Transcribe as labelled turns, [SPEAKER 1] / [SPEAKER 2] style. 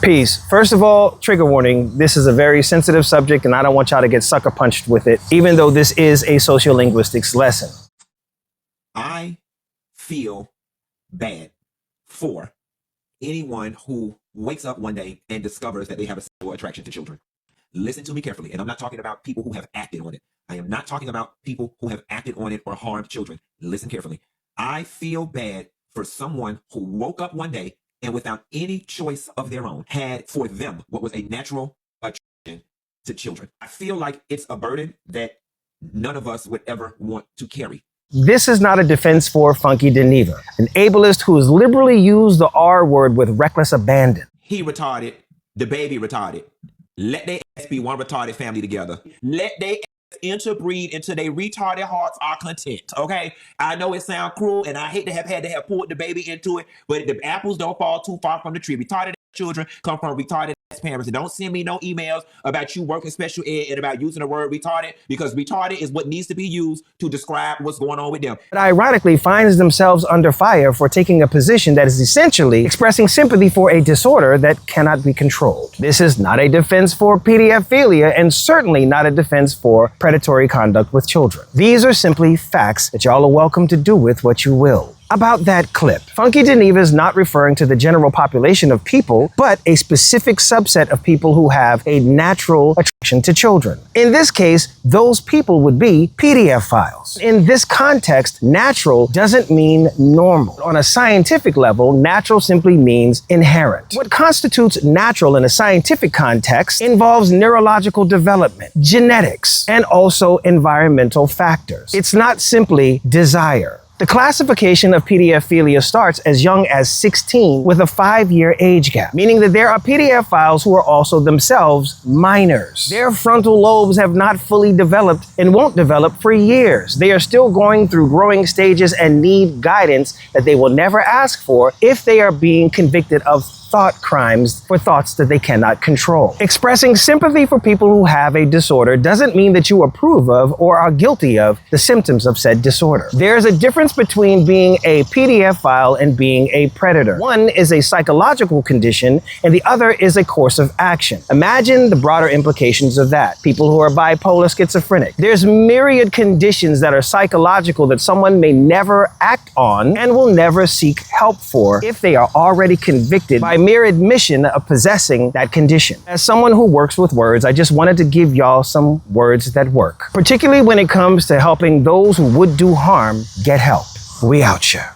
[SPEAKER 1] Peace. First of all, trigger warning, this is a very sensitive subject and I don't want y'all to get sucker punched with it, even though this is a sociolinguistics lesson.
[SPEAKER 2] I feel bad for anyone who wakes up one day and discovers that they have a sexual attraction to children. Listen to me carefully, and I'm not talking about people who have acted on it. I am not talking about people who have acted on it or harmed children. Listen carefully. I feel bad for someone who woke up one day and without any choice of their own had for them what was a natural attraction to children. I feel like it's a burden that none of us would ever want to carry.
[SPEAKER 1] This is not a defense for Funky Dineva, an ableist who has liberally used the R word with reckless abandon.
[SPEAKER 2] He retarded, the baby retarded. Let they ass be one retarded family together. Let they ass interbreed until they retarded hearts are content, okay? I know it sounds cruel, and I hate to have had to have pulled the baby into it, but the apples don't fall too far from the tree. Retarded children come from retarded parents. And don't send me no emails about you working special ed and about using the word retarded, because retarded is what needs to be used to describe what's going on with them.
[SPEAKER 1] But ironically finds themselves under fire for taking a position that is essentially expressing sympathy for a disorder that cannot be controlled. This is not a defense for pedophilia and certainly not a defense for predatory conduct with children. These are simply facts that y'all are welcome to do with what you will. About that clip, Funky Dineva is not referring to the general population of people, but a specific subset of people who have a natural attraction to children. In this case, those people would be pedophiles. In this context, natural doesn't mean normal. On a scientific level, natural simply means inherent. What constitutes natural in a scientific context involves neurological development, genetics, and also environmental factors. It's not simply desire. The classification of pedophilia starts as young as 16 with a 5-year age gap, meaning that there are pedophiles who are also themselves minors. Their frontal lobes have not fully developed and won't develop for years. They are still going through growing stages and need guidance that they will never ask for if they are being convicted of thought crimes for thoughts that they cannot control. Expressing sympathy for people who have a disorder doesn't mean that you approve of or are guilty of the symptoms of said disorder. There's a difference between being a pedophile and being a predator. One is a psychological condition and the other is a course of action. Imagine the broader implications of that. People who are bipolar, schizophrenic. There's myriad conditions that are psychological that someone may never act on and will never seek help for if they are already convicted by mere admission of possessing that condition. As someone who works with words, I just wanted to give y'all some words that work, particularly when it comes to helping those who would do harm get help. We out here.